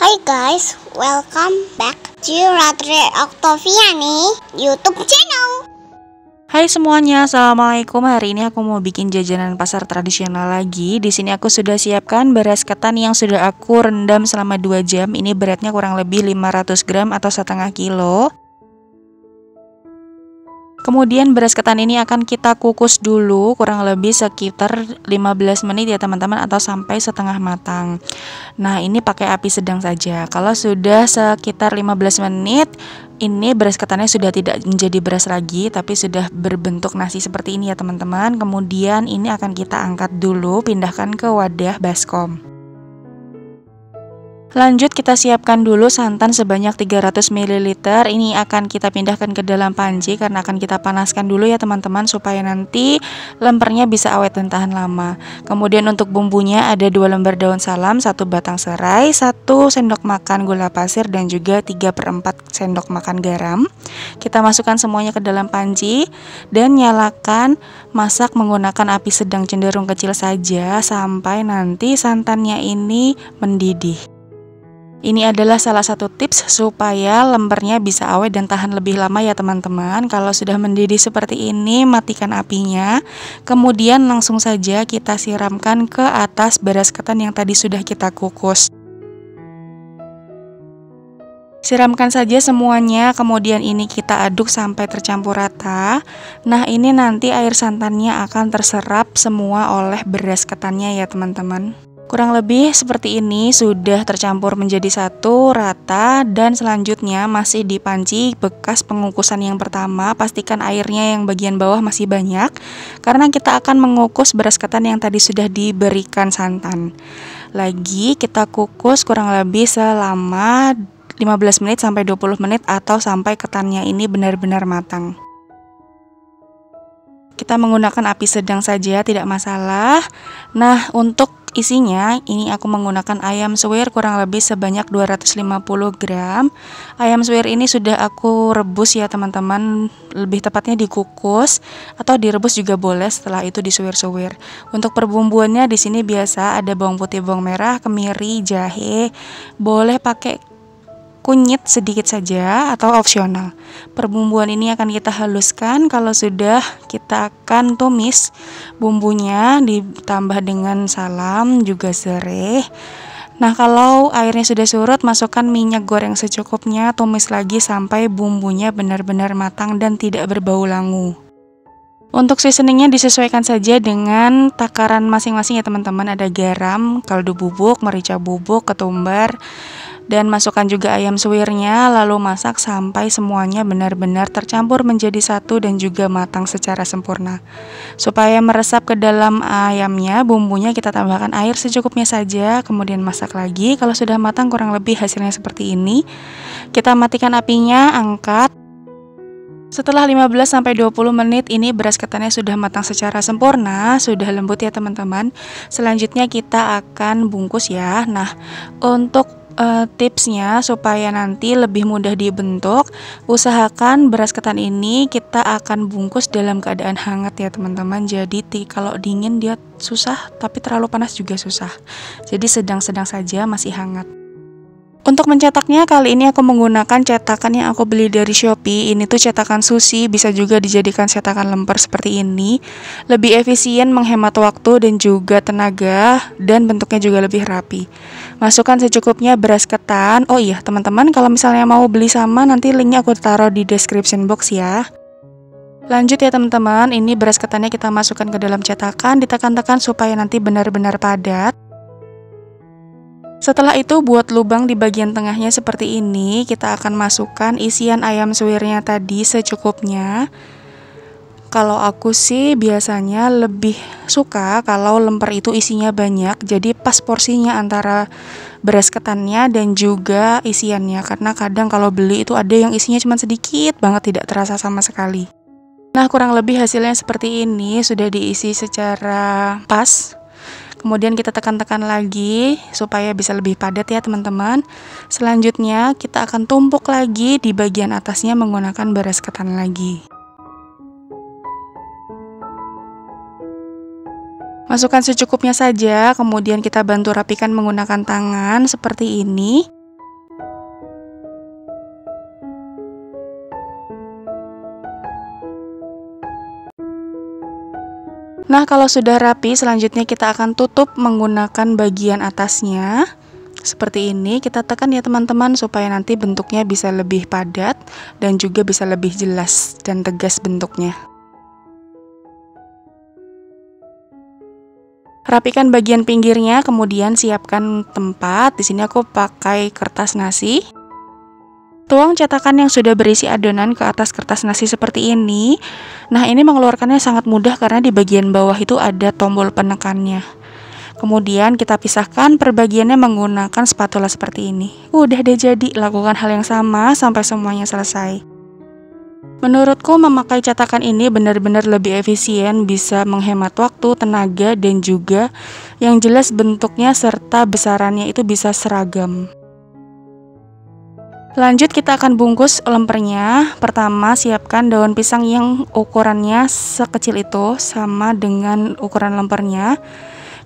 Hai guys, welcome back to Ratri Oktaviani YouTube channel. Hai semuanya, assalamualaikum. Hari ini aku mau bikin jajanan pasar tradisional lagi. Di sini aku sudah siapkan beras ketan yang sudah aku rendam selama 2 jam. Ini beratnya kurang lebih 500 gram atau setengah kilo. Kemudian beras ketan ini akan kita kukus dulu kurang lebih sekitar 15 menit ya teman-teman, atau sampai setengah matang. Nah, ini pakai api sedang saja. Kalau sudah sekitar 15 menit, ini beras ketannya sudah tidak menjadi beras lagi, tapi sudah berbentuk nasi seperti ini ya teman-teman. Kemudian ini akan kita angkat dulu, pindahkan ke wadah baskom. Lanjut kita siapkan dulu santan sebanyak 300 ml. Ini akan kita pindahkan ke dalam panci karena akan kita panaskan dulu ya teman-teman, supaya nanti lempernya bisa awet dan tahan lama. Kemudian untuk bumbunya ada 2 lembar daun salam, 1 batang serai, 1 sendok makan gula pasir, dan juga 3/4 sendok makan garam. Kita masukkan semuanya ke dalam panci dan nyalakan masak menggunakan api sedang cenderung kecil saja sampai nanti santannya ini mendidih. Ini adalah salah satu tips supaya lempernya bisa awet dan tahan lebih lama ya teman-teman. Kalau sudah mendidih seperti ini, matikan apinya. Kemudian langsung saja kita siramkan ke atas beras ketan yang tadi sudah kita kukus. Siramkan saja semuanya, kemudian ini kita aduk sampai tercampur rata. Nah, ini nanti air santannya akan terserap semua oleh beras ketannya ya teman-teman. Kurang lebih seperti ini, sudah tercampur menjadi satu rata. Dan selanjutnya masih di panci bekas pengukusan yang pertama. Pastikan airnya yang bagian bawah masih banyak, karena kita akan mengukus beras ketan yang tadi sudah diberikan santan. Lagi kita kukus kurang lebih selama 15 menit sampai 20 menit atau sampai ketannya ini benar-benar matang. Kita menggunakan api sedang saja, tidak masalah. Nah, untuk isinya ini aku menggunakan ayam suwir kurang lebih sebanyak 250 gram. Ayam suwir ini sudah aku rebus ya teman-teman, lebih tepatnya dikukus atau direbus juga boleh, setelah itu disuwir-suwir. Untuk perbumbuannya di sini biasa ada bawang putih, bawang merah, kemiri, jahe. Boleh pakai kunyit sedikit saja atau opsional. Perbumbuan ini akan kita haluskan. Kalau sudah, kita akan tumis bumbunya ditambah dengan salam juga serai. Nah, kalau airnya sudah surut, masukkan minyak goreng secukupnya, tumis lagi sampai bumbunya benar-benar matang dan tidak berbau langu. Untuk seasoningnya disesuaikan saja dengan takaran masing-masing ya teman-teman. Ada garam, kaldu bubuk, merica bubuk, ketumbar, dan masukkan juga ayam suwirnya, lalu masak sampai semuanya benar-benar tercampur menjadi satu dan juga matang secara sempurna. Supaya meresap ke dalam ayamnya, bumbunya kita tambahkan air secukupnya saja, kemudian masak lagi. Kalau sudah matang kurang lebih hasilnya seperti ini, kita matikan apinya, angkat. Setelah 15-20 menit ini beras ketannya sudah matang secara sempurna, sudah lembut ya teman-teman. Selanjutnya kita akan bungkus ya. Nah, untuk tipsnya supaya nanti lebih mudah dibentuk, usahakan beras ketan ini kita akan bungkus dalam keadaan hangat ya teman-teman. Jadi kalau dingin dia susah, tapi terlalu panas juga susah. Jadi sedang-sedang saja, masih hangat. Untuk mencetaknya kali ini aku menggunakan cetakan yang aku beli dari Shopee. Ini tuh cetakan sushi, bisa juga dijadikan cetakan lemper seperti ini. Lebih efisien, menghemat waktu dan juga tenaga, dan bentuknya juga lebih rapi. Masukkan secukupnya beras ketan. Oh iya teman-teman, kalau misalnya mau beli sama, nanti linknya aku taruh di description box ya. Lanjut ya teman-teman, ini beras ketannya kita masukkan ke dalam cetakan, ditekan-tekan supaya nanti benar-benar padat. Setelah itu buat lubang di bagian tengahnya seperti ini. Kita akan masukkan isian ayam suwirnya tadi secukupnya. Kalau aku sih biasanya lebih suka kalau lemper itu isinya banyak, jadi pas porsinya antara beras ketannya dan juga isiannya. Karena kadang kalau beli itu ada yang isinya cuma sedikit banget, tidak terasa sama sekali. Nah, kurang lebih hasilnya seperti ini, sudah diisi secara pas. Kemudian kita tekan-tekan lagi supaya bisa lebih padat ya teman-teman. Selanjutnya kita akan tumpuk lagi di bagian atasnya menggunakan beras ketan lagi. Masukkan secukupnya saja, kemudian kita bantu rapikan menggunakan tangan seperti ini. Nah, kalau sudah rapi, selanjutnya kita akan tutup menggunakan bagian atasnya. Seperti ini, kita tekan ya teman-teman supaya nanti bentuknya bisa lebih padat dan juga bisa lebih jelas dan tegas bentuknya. Rapikan bagian pinggirnya, kemudian siapkan tempat. Di sini aku pakai kertas nasi. Tuang cetakan yang sudah berisi adonan ke atas kertas nasi seperti ini. Nah, ini mengeluarkannya sangat mudah karena di bagian bawah itu ada tombol penekannya. Kemudian kita pisahkan per bagiannya menggunakan spatula seperti ini. Udah deh jadi, lakukan hal yang sama sampai semuanya selesai. Menurutku memakai cetakan ini benar-benar lebih efisien, bisa menghemat waktu, tenaga, dan juga yang jelas bentuknya serta besarannya itu bisa seragam. Lanjut kita akan bungkus lempernya. Pertama siapkan daun pisang yang ukurannya sekecil itu sama dengan ukuran lempernya.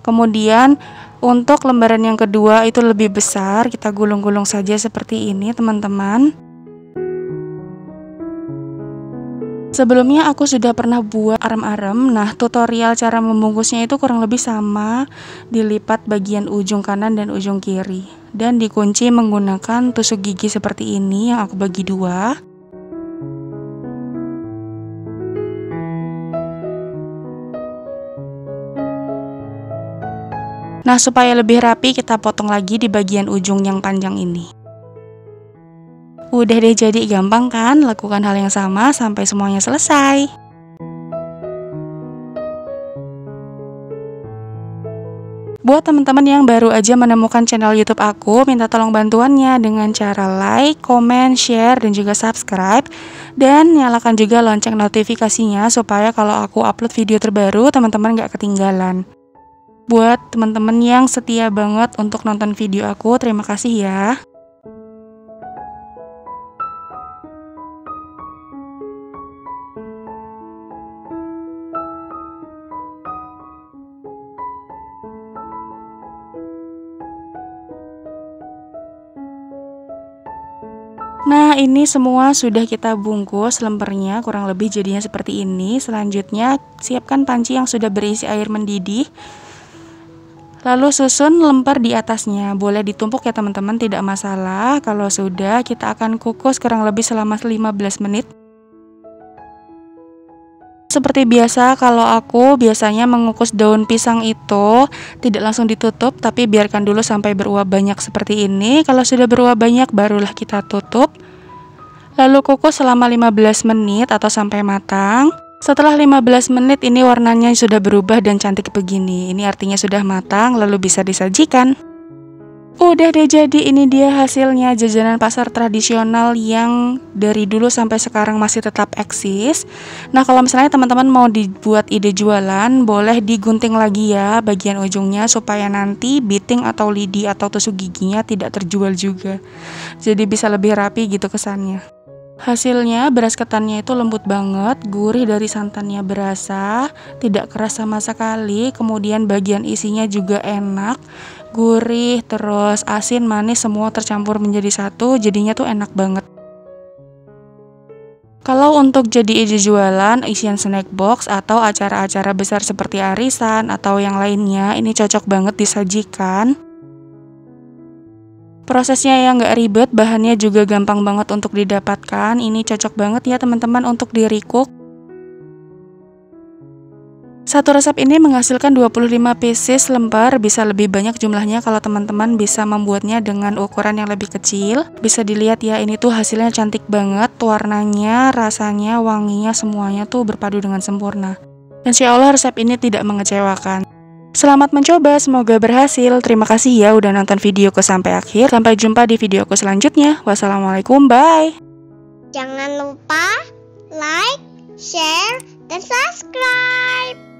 Kemudian untuk lembaran yang kedua itu lebih besar, kita gulung-gulung saja seperti ini teman-teman. Sebelumnya aku sudah pernah buat arem-arem. Nah, tutorial cara membungkusnya itu kurang lebih sama, dilipat bagian ujung kanan dan ujung kiri dan dikunci menggunakan tusuk gigi seperti ini yang aku bagi dua. Nah, supaya lebih rapi kita potong lagi di bagian ujung yang panjang ini. Udah deh jadi, gampang kan? Lakukan hal yang sama sampai semuanya selesai. Buat teman-teman yang baru aja menemukan channel YouTube aku, minta tolong bantuannya dengan cara like, comment, share, dan juga subscribe. Dan nyalakan juga lonceng notifikasinya supaya kalau aku upload video terbaru, teman-teman gak ketinggalan. Buat teman-teman yang setia banget untuk nonton video aku, terima kasih ya. Nah, ini semua sudah kita bungkus lempernya, kurang lebih jadinya seperti ini. Selanjutnya, siapkan panci yang sudah berisi air mendidih. Lalu susun lemper di atasnya. Boleh ditumpuk ya teman-teman, tidak masalah. Kalau sudah, kita akan kukus kurang lebih selama 15 menit. Seperti biasa, kalau aku biasanya mengukus daun pisang itu tidak langsung ditutup, tapi biarkan dulu sampai beruap banyak seperti ini. Kalau sudah beruap banyak, barulah kita tutup. Lalu kukus selama 15 menit atau sampai matang. Setelah 15 menit ini warnanya sudah berubah dan cantik begini. Ini artinya sudah matang, lalu bisa disajikan. Udah deh jadi, ini dia hasilnya jajanan pasar tradisional yang dari dulu sampai sekarang masih tetap eksis. Nah, kalau misalnya teman-teman mau dibuat ide jualan, boleh digunting lagi ya bagian ujungnya supaya nanti biting atau lidi atau tusuk giginya tidak terjual juga. Jadi bisa lebih rapi gitu kesannya. Hasilnya beras ketannya itu lembut banget, gurih dari santannya berasa, tidak keras sama sekali. Kemudian bagian isinya juga enak, gurih, terus asin, manis semua tercampur menjadi satu, jadinya tuh enak banget. Kalau untuk jadi ide jualan, isian snack box atau acara-acara besar seperti arisan atau yang lainnya, ini cocok banget disajikan. Prosesnya yang gak ribet, bahannya juga gampang banget untuk didapatkan. Ini cocok banget ya teman-teman untuk di-recook. Satu resep ini menghasilkan 25 pieces lemper, bisa lebih banyak jumlahnya kalau teman-teman bisa membuatnya dengan ukuran yang lebih kecil. Bisa dilihat ya, ini tuh hasilnya cantik banget, warnanya, rasanya, wanginya, semuanya tuh berpadu dengan sempurna. Insya Allah resep ini tidak mengecewakan. Selamat mencoba, semoga berhasil. Terima kasih ya udah nonton videoku sampai akhir. Sampai jumpa di videoku selanjutnya. Wassalamualaikum, bye. Jangan lupa like, share, dan subscribe.